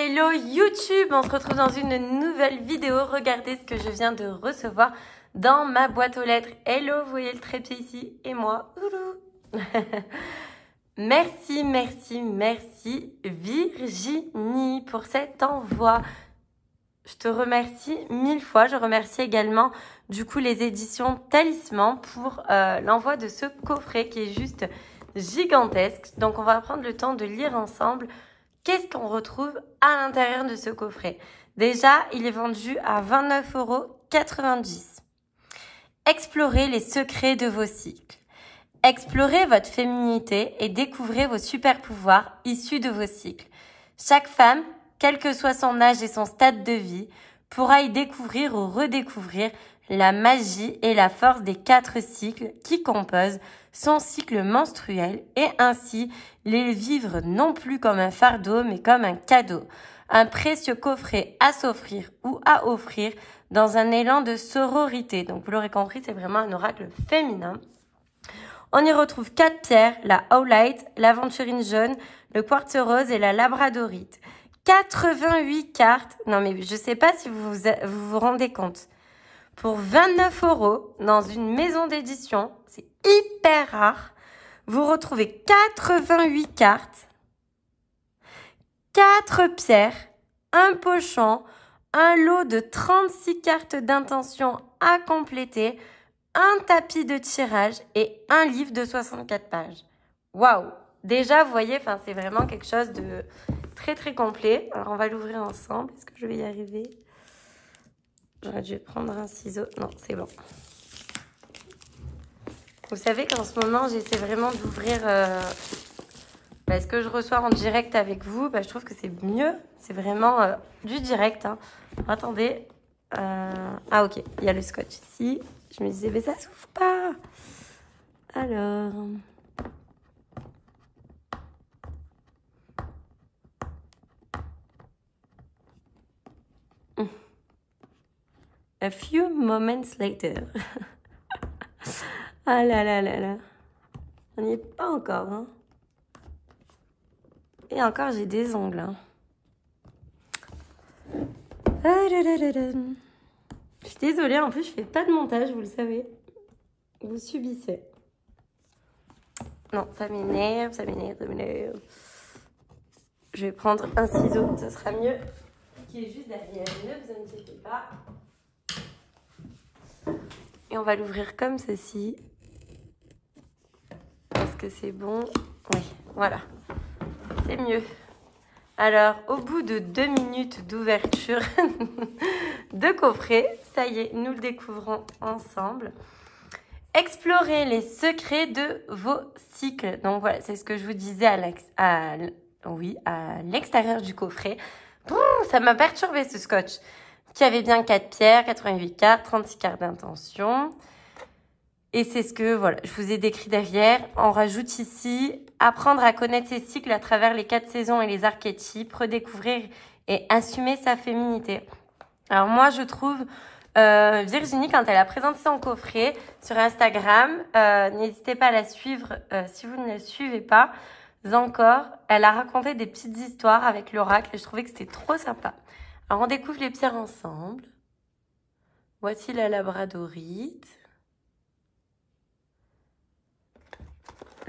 Hello YouTube, on se retrouve dans une nouvelle vidéo. Regardez ce que je viens de recevoir dans ma boîte aux lettres. Hello, vous voyez le trépied ici et moi. Merci Virginie pour cet envoi. Je te remercie 1000 fois. Je remercie également du coup les éditions Talisman pour l'envoi de ce coffret qui est juste gigantesque. Donc on va prendre le temps de lire ensemble. Qu'est-ce qu'on retrouve à l'intérieur de ce coffret? Déjà, il est vendu à 29,90 €. Explorez les secrets de vos cycles. Explorez votre féminité et découvrez vos super pouvoirs issus de vos cycles. Chaque femme, quel que soit son âge et son stade de vie, pourra y découvrir ou redécouvrir la magie et la force des 4 cycles qui composent son cycle menstruel et ainsi les vivre non plus comme un fardeau mais comme un cadeau. Un précieux coffret à s'offrir ou à offrir dans un élan de sororité. Donc vous l'aurez compris, c'est vraiment un oracle féminin. On y retrouve 4 pierres, la Owlite, l'aventurine jaune, le quartz rose et la labradorite. 88 cartes. Non mais je sais pas si vous rendez compte. Pour 29 € dans une maison d'édition, c'est hyper rare. Vous retrouvez 88 cartes, 4 pierres, un pochon, un lot de 36 cartes d'intention à compléter, un tapis de tirage et un livre de 64 pages. Waouh! Déjà, vous voyez, c'est vraiment quelque chose de très complet. Alors, on va l'ouvrir ensemble. Est-ce que je vais y arriver? J'aurais dû prendre un ciseau. Non, c'est bon. Vous savez qu'en ce moment, j'essaie vraiment d'ouvrir ce que je reçois en direct avec vous. Je trouve que c'est mieux. C'est vraiment du direct. Hein. Attendez. Ah, ok. Il y a le scotch ici. Je me disais, mais ça s'ouvre pas. Alors... A few moments later. Ah là là là là. On n'y est pas encore. Hein. Et encore, j'ai des ongles. Hein. Ah là là là là. Je suis désolée, en plus, je fais pas de montage, vous le savez. Vous subissez. Non, ça m'énerve. Je vais prendre un ciseau, ça sera mieux. Qui est juste derrière, ne vous inquiétez pas. Et on va l'ouvrir comme ceci. Est-ce que c'est bon? Oui, voilà. C'est mieux. Alors, au bout de 2 minutes d'ouverture de coffret, ça y est, nous le découvrons ensemble. Explorez les secrets de vos cycles. Donc voilà, c'est ce que je vous disais à l'extérieur du coffret. Ça m'a perturbé ce scotch. Qui avait bien 4 pierres, 88 cartes, 36 cartes d'intention. Et c'est ce que, voilà, je vous ai décrit derrière. On rajoute ici, apprendre à connaître ses cycles à travers les 4 saisons et les archétypes, redécouvrir et assumer sa féminité. Alors moi, je trouve, Virginie, quand elle a présenté son coffret sur Instagram, n'hésitez pas à la suivre si vous ne la suivez pas encore. Elle a raconté des petites histoires avec l'oracle et je trouvais que c'était trop sympa. Alors, on découvre les pierres ensemble. Voici la labradorite.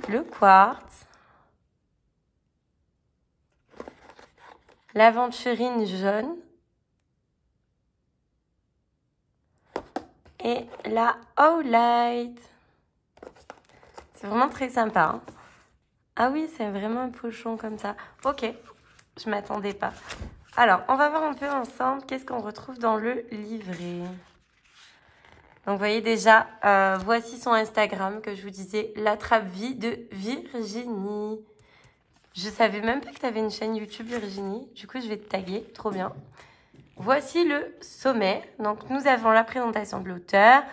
Le quartz. L'aventurine jaune. Et la Owlite. C'est vraiment très sympa. Hein. Ah oui, c'est vraiment un pochon comme ça. Ok, je m'attendais pas. Alors, on va voir un peu ensemble qu'est-ce qu'on retrouve dans le livret. Donc, vous voyez déjà, voici son Instagram que je vous disais, l'attrape-vie de Virginie. Je savais même pas que tu avais une chaîne YouTube, Virginie. Du coup, je vais te taguer, trop bien. Voici le sommaire. Donc, nous avons la présentation de l'auteur,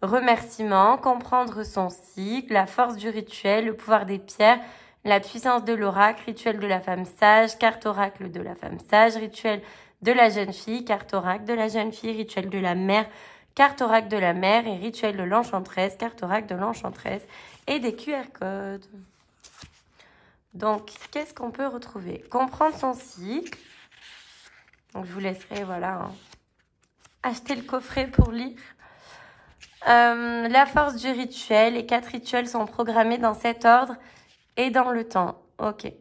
remerciements, comprendre son cycle, la force du rituel, le pouvoir des pierres, la puissance de l'oracle, rituel de la femme sage, carte oracle de la femme sage, rituel de la jeune fille, carte oracle de la jeune fille, rituel de la mère, carte oracle de la mère et rituel de l'enchanteresse, carte oracle de l'enchanteresse et des QR codes. Donc, qu'est-ce qu'on peut retrouver? Comprendre son cycle, Donc, je vous laisserai, voilà, hein, acheter le coffret pour lire. La force du rituel. Les 4 rituels sont programmés dans cet ordre et dans le temps. Ok.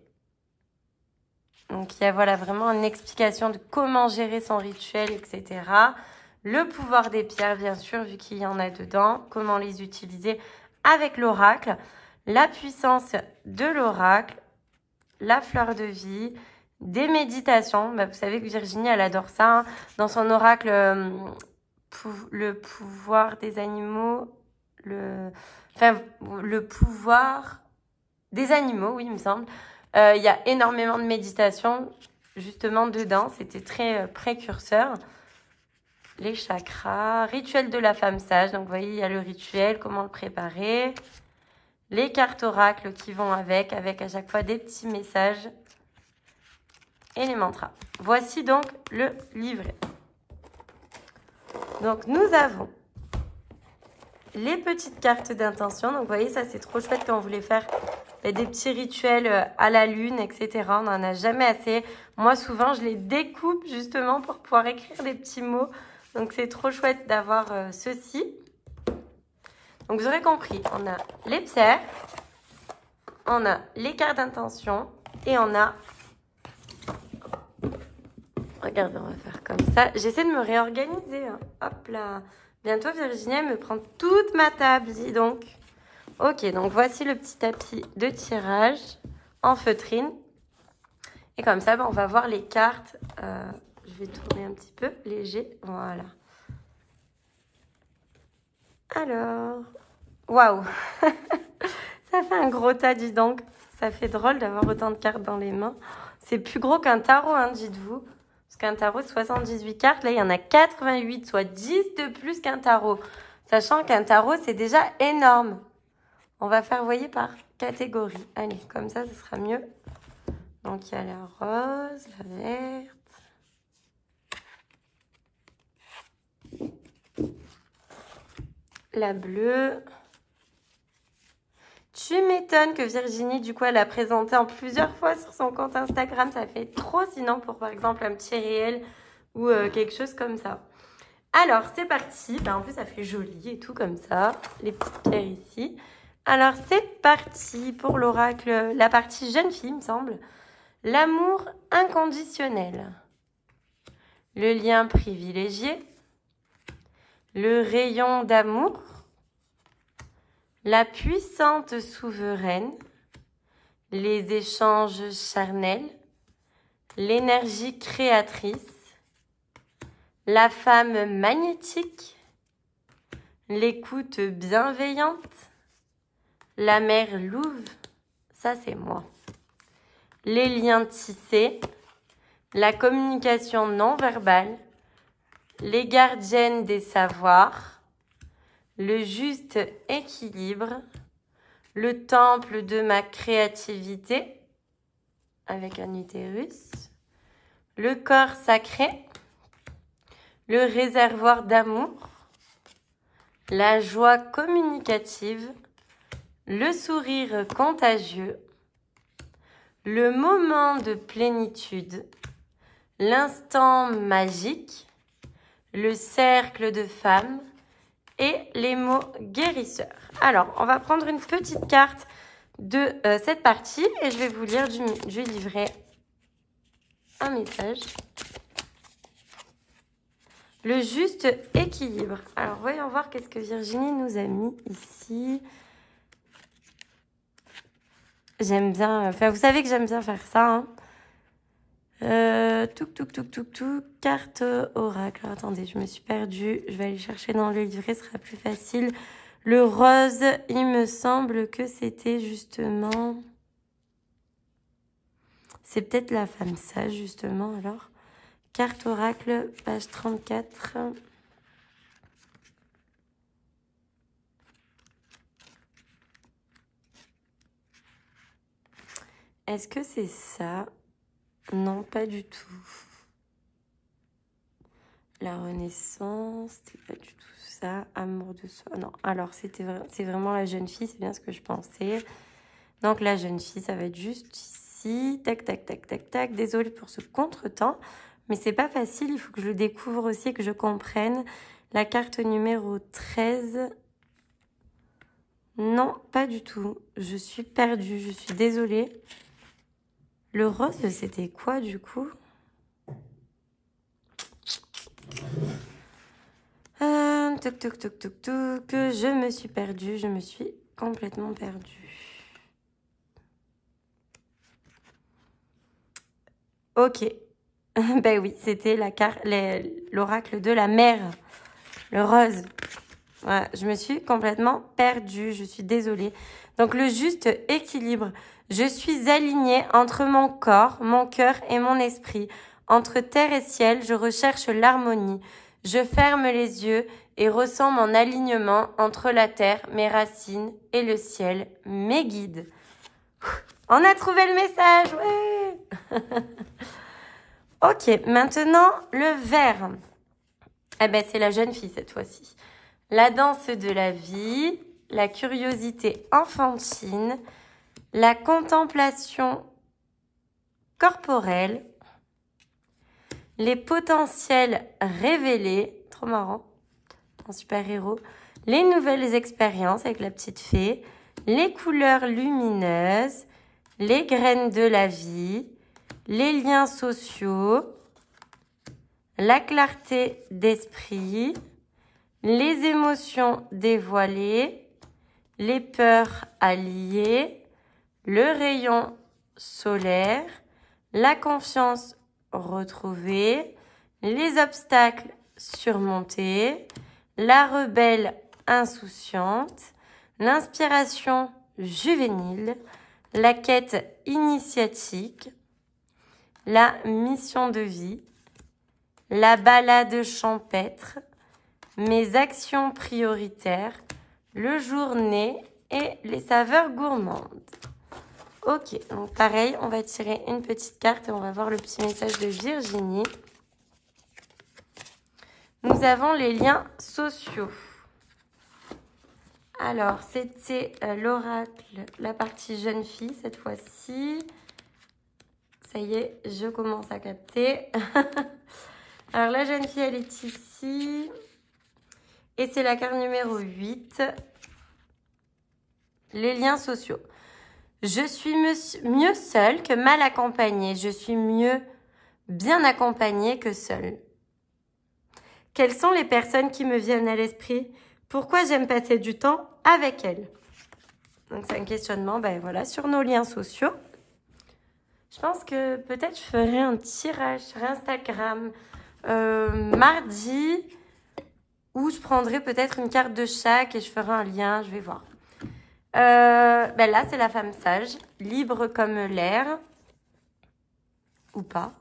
Donc, il y a voilà, vraiment une explication de comment gérer son rituel, etc. Le pouvoir des pierres, bien sûr, vu qu'il y en a dedans. Comment les utiliser avec l'oracle. La puissance de l'oracle. La fleur de vie. Des méditations. Bah, vous savez que Virginie, elle adore ça. Hein. Dans son oracle, le pouvoir des animaux. Le pouvoir des animaux, oui, il me semble. Il y a énormément de méditation, justement, dedans. C'était très précurseur. Les chakras, rituel de la femme sage. Donc, vous voyez, il y a le rituel, comment le préparer. Les cartes oracles qui vont avec à chaque fois des petits messages. Et les mantras. Voici donc le livret. Donc, nous avons les petites cartes d'intention. Donc, vous voyez, ça, c'est trop chouette quand vous voulez faire des petits rituels à la lune, etc. On n'en a jamais assez. Moi, souvent, je les découpe justement pour pouvoir écrire des petits mots. Donc, c'est trop chouette d'avoir ceci. Donc, vous aurez compris, on a les pierres, on a les cartes d'intention et on a... Regardez, on va faire comme ça. J'essaie de me réorganiser. Hein. Hop là. Bientôt, Virginie, elle me prend toute ma table, dis donc. Ok, donc voici le petit tapis de tirage en feutrine. Et comme ça, on va voir les cartes. Je vais tourner un petit peu, léger. Voilà. Alors, waouh. Ça fait un gros tas, dis donc. Ça fait drôle d'avoir autant de cartes dans les mains. C'est plus gros qu'un tarot, hein, dites-vous. Parce qu'un tarot, 78 cartes. Là, il y en a 88, soit 10 de plus qu'un tarot. Sachant qu'un tarot, c'est déjà énorme. On va faire, vous voyez, par catégorie. Allez, comme ça, ce sera mieux. Donc, il y a la rose, la verte, la bleue. Tu m'étonnes que Virginie, du coup, elle a présenté en plusieurs fois sur son compte Instagram. Ça fait trop, sinon, pour, par exemple, un petit réel ou quelque chose comme ça. Alors, c'est parti. Ben, en plus, ça fait joli et tout comme ça. Les petites pierres ici. Alors, c'est parti pour l'oracle, la partie jeune fille, il me semble. L'amour inconditionnel. Le lien privilégié. Le rayon d'amour. La puissante souveraine. Les échanges charnels. L'énergie créatrice. La femme magnétique. L'écoute bienveillante. La mère louve, ça c'est moi. Les liens tissés, la communication non verbale, les gardiennes des savoirs, le juste équilibre, le temple de ma créativité, avec un utérus, le corps sacré, le réservoir d'amour, la joie communicative, le sourire contagieux, le moment de plénitude, l'instant magique, le cercle de femmes et les mots guérisseurs. Alors, on va prendre une petite carte de cette partie et je vais vous lire du livret un message. Le juste équilibre. Alors, voyons voir qu'est-ce que Virginie nous a mis ici. J'aime bien, enfin vous savez que j'aime bien faire ça. Hein. Carte oracle. Alors, attendez, je me suis perdue. Je vais aller chercher dans le livret, ce sera plus facile. Le rose, il me semble que c'était justement... C'est peut-être la femme sage, justement, alors. Carte oracle, page 34. Est-ce que c'est ça? Non, pas du tout. La Renaissance, c'est pas du tout ça. Amour de soi. Non, alors c'est vraiment la jeune fille, c'est bien ce que je pensais. Donc la jeune fille, ça va être juste ici. Tac, tac, tac, tac, tac. Désolée pour ce contretemps. Mais c'est pas facile, il faut que je le découvre aussi et que je comprenne. La carte numéro 13. Non, pas du tout. Je suis perdue, je suis désolée. Le rose, c'était quoi du coup? Toc, toc, toc, toc, toc. Je me suis perdue, je me suis complètement perdue. Ok. Ben oui, c'était l'oracle de la mer. Le rose. Voilà, je me suis complètement perdue, je suis désolée. Donc le juste équilibre. Je suis alignée entre mon corps, mon cœur et mon esprit. Entre terre et ciel, je recherche l'harmonie. Je ferme les yeux et ressens mon alignement entre la terre, mes racines et le ciel, mes guides. On a trouvé le message, ouais. Ok, maintenant le vert. Eh ben c'est la jeune fille cette fois-ci. La danse de la vie, la curiosité enfantine, la contemplation corporelle, les potentiels révélés, trop marrant, un super-héros, les nouvelles expériences avec la petite fée, les couleurs lumineuses, les graines de la vie, les liens sociaux, la clarté d'esprit, les émotions dévoilées, les peurs alliées, le rayon solaire, la confiance retrouvée, les obstacles surmontés, la rebelle insouciante, l'inspiration juvénile, la quête initiatique, la mission de vie, la balade champêtre, mes actions prioritaires, le jour-né et les saveurs gourmandes. Ok, donc pareil, on va tirer une petite carte et on va voir le petit message de Virginie. Nous avons les liens sociaux. Alors, c'était l'oracle, la partie jeune fille cette fois-ci. Ça y est, je commence à capter. Alors, la jeune fille, elle est ici. Et c'est la carte numéro 8. Les liens sociaux. Je suis mieux seule que mal accompagnée. Je suis mieux bien accompagnée que seule. Quelles sont les personnes qui me viennent à l'esprit? Pourquoi j'aime passer du temps avec elles? Donc c'est un questionnement, ben voilà, sur nos liens sociaux. Je pense que peut-être je ferai un tirage sur Instagram mardi où je prendrai peut-être une carte de chaque et je ferai un lien, je vais voir. Ben là, c'est la femme sage, libre comme l'air. Ou pas.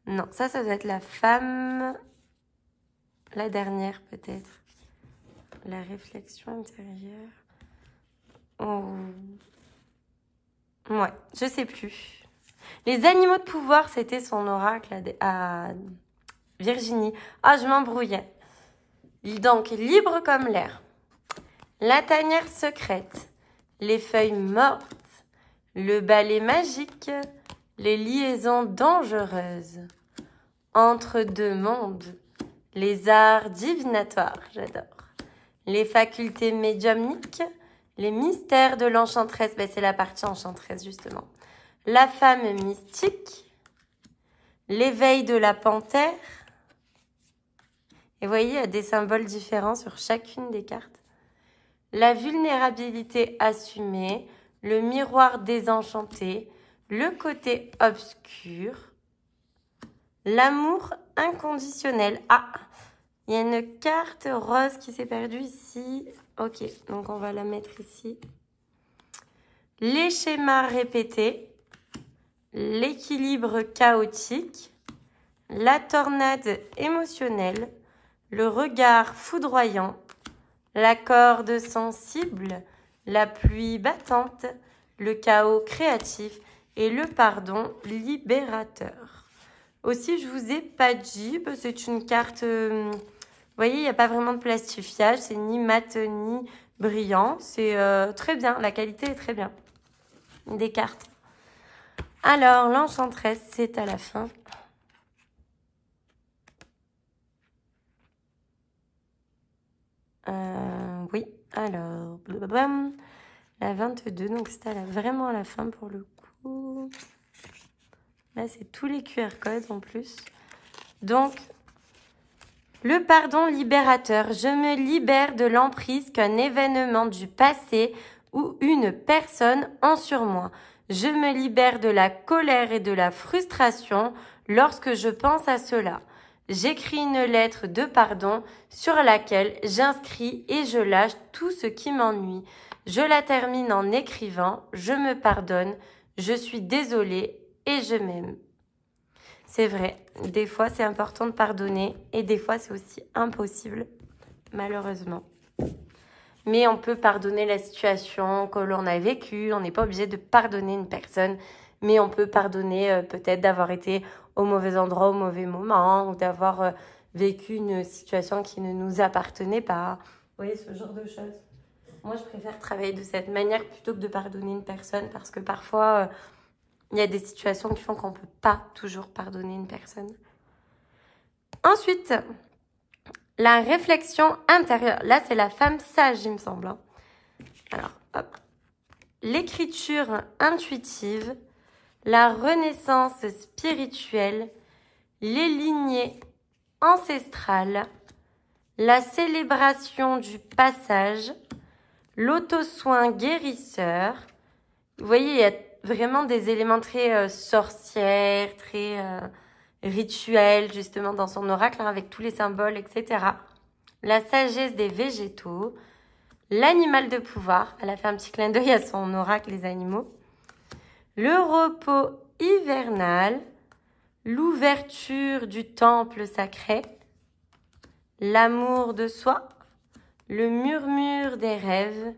Non, ça doit être la femme... La dernière, peut-être. La réflexion intérieure. Oh. Ouais, je sais plus. Les animaux de pouvoir, c'était son oracle à Virginie. Ah, je m'embrouillais. Donc, libre comme l'air. La tanière secrète. Les feuilles mortes. Le balai magique. Les liaisons dangereuses. Entre deux mondes. Les arts divinatoires, j'adore. Les facultés médiumniques, les mystères de l'enchanteresse, ben c'est la partie enchanteresse justement. La femme mystique, l'éveil de la panthère. Et vous voyez, il y a des symboles différents sur chacune des cartes. La vulnérabilité assumée, le miroir désenchanté, le côté obscur, l'amour inconditionnel. Ah, il y a une carte rose qui s'est perdue ici. Ok, donc on va la mettre ici. Les schémas répétés, l'équilibre chaotique, la tornade émotionnelle, le regard foudroyant, la corde sensible, la pluie battante, le chaos créatif et le pardon libérateur. Aussi, je vous ai pas dit, c'est une carte, vous voyez, il n'y a pas vraiment de plastifiage, c'est ni mat ni brillant, c'est très bien, la qualité est très bien des cartes. Alors, l'enchanteresse, c'est à la fin. Alors, blablabla. La 22, donc c'était vraiment à la fin pour le coup. Là, c'est tous les QR codes en plus. Donc, le pardon libérateur. Je me libère de l'emprise qu'un événement du passé ou une personne ont sur moi. Je me libère de la colère et de la frustration lorsque je pense à cela. J'écris une lettre de pardon sur laquelle j'inscris et je lâche tout ce qui m'ennuie. Je la termine en écrivant « Je me pardonne, je suis désolée et je m'aime ». C'est vrai, des fois c'est important de pardonner et des fois c'est aussi impossible, malheureusement. Mais on peut pardonner la situation que l'on a vécue, on n'est pas obligé de pardonner une personne, mais on peut pardonner peut-être d'avoir été au mauvais endroit au mauvais moment ou d'avoir vécu une situation qui ne nous appartenait pas. Vous voyez, ce genre de choses. Moi, je préfère travailler de cette manière plutôt que de pardonner une personne parce que parfois, il y a des situations qui font qu'on ne peut pas toujours pardonner une personne. Ensuite, la réflexion intérieure. Là, c'est la femme sage, il me semble. Hein. Alors, hop. L'écriture intuitive, la renaissance spirituelle, les lignées ancestrales, la célébration du passage, l'auto-soin guérisseur. Vous voyez, il y a vraiment des éléments très sorcières, très rituels, justement, dans son oracle, hein, avec tous les symboles, etc. La sagesse des végétaux, l'animal de pouvoir. Elle a fait un petit clin d'œil à son oracle, les animaux. Le repos hivernal, l'ouverture du temple sacré, l'amour de soi, le murmure des rêves,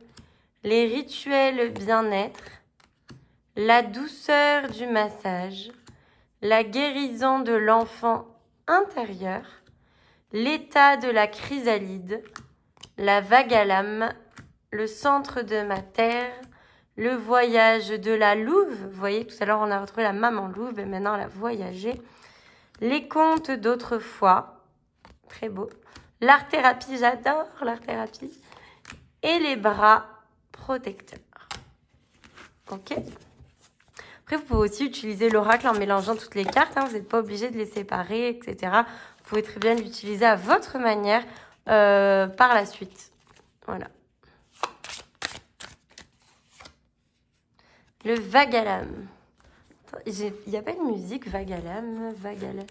les rituels bien-être, la douceur du massage, la guérison de l'enfant intérieur, l'état de la chrysalide, la vague à l'âme, le centre de ma terre, le voyage de la louve. Vous voyez, tout à l'heure, on a retrouvé la maman louve et maintenant, elle a voyagé. Les contes d'autrefois. Très beau. L'art-thérapie, j'adore l'art-thérapie. Et les bras protecteurs. Ok. Après, vous pouvez aussi utiliser l'oracle en mélangeant toutes les cartes. Hein. Vous n'êtes pas obligé de les séparer, etc. Vous pouvez très bien l'utiliser à votre manière par la suite. Voilà. Le vague à l'âme. Il n'y a pas une musique vague à l'âme, vague à l'âme.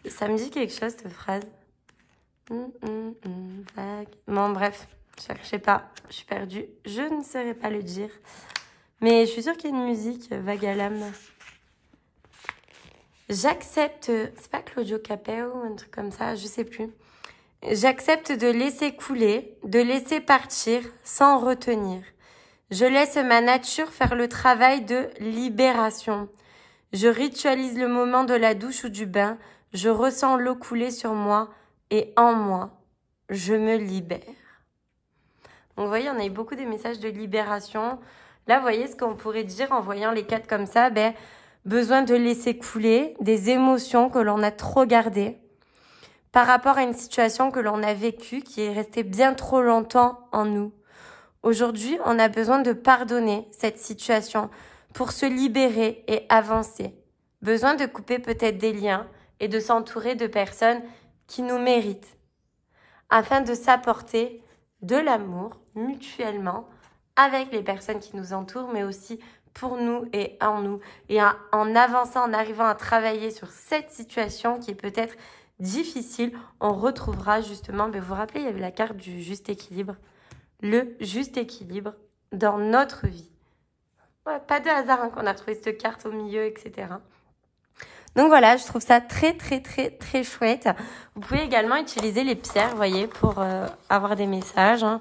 Ça me dit quelque chose, cette phrase. Vague. Bon, bref, cherchez pas. Je suis perdue. Je ne saurais pas le dire. Mais je suis sûre qu'il y a une musique vague à l'âme. J'accepte. C'est pas Claudio Capeo ou un truc comme ça, je sais plus. J'accepte de laisser couler, de laisser partir sans retenir. Je laisse ma nature faire le travail de libération. Je ritualise le moment de la douche ou du bain. Je ressens l'eau couler sur moi et en moi. Je me libère. Donc, vous voyez, on a eu beaucoup des messages de libération. Là, vous voyez ce qu'on pourrait dire en voyant les cartes comme ça. Besoin de laisser couler des émotions que l'on a trop gardées par rapport à une situation que l'on a vécue qui est restée bien trop longtemps en nous. Aujourd'hui, on a besoin de pardonner cette situation pour se libérer et avancer. Besoin de couper peut-être des liens et de s'entourer de personnes qui nous méritent afin de s'apporter de l'amour mutuellement avec les personnes qui nous entourent, mais aussi pour nous et en nous. Et en avançant, en arrivant à travailler sur cette situation qui est peut-être difficile, on retrouvera justement, vous vous rappelez, il y avait la carte du juste équilibre. Le juste équilibre dans notre vie. Ouais, pas de hasard qu'on a trouvé cette carte au milieu, etc. Donc voilà, je trouve ça très, très, très, très chouette. Vous pouvez également utiliser les pierres, vous voyez, pour avoir des messages. Hein.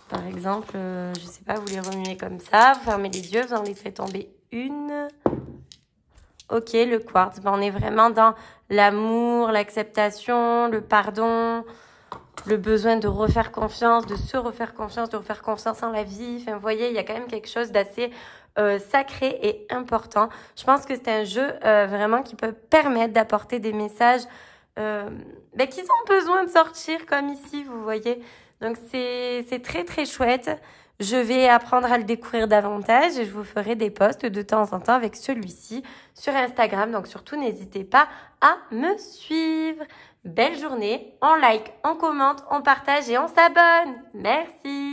Par exemple, je sais pas, vous les remuez comme ça, vous fermez les yeux, vous en laissez tomber une. Ok, le quartz, on est vraiment dans l'amour, l'acceptation, le pardon, le besoin de refaire confiance, de se refaire confiance, de refaire confiance en la vie. Enfin, vous voyez, il y a quand même quelque chose d'assez sacré et important. Je pense que c'est un jeu vraiment qui peut permettre d'apporter des messages qui ont besoin de sortir, comme ici, vous voyez. Donc c'est très très chouette. Je vais apprendre à le découvrir davantage et je vous ferai des posts de temps en temps avec celui-ci sur Instagram. Donc surtout, n'hésitez pas à me suivre. Belle journée, on like, on commente, on partage et on s'abonne. Merci.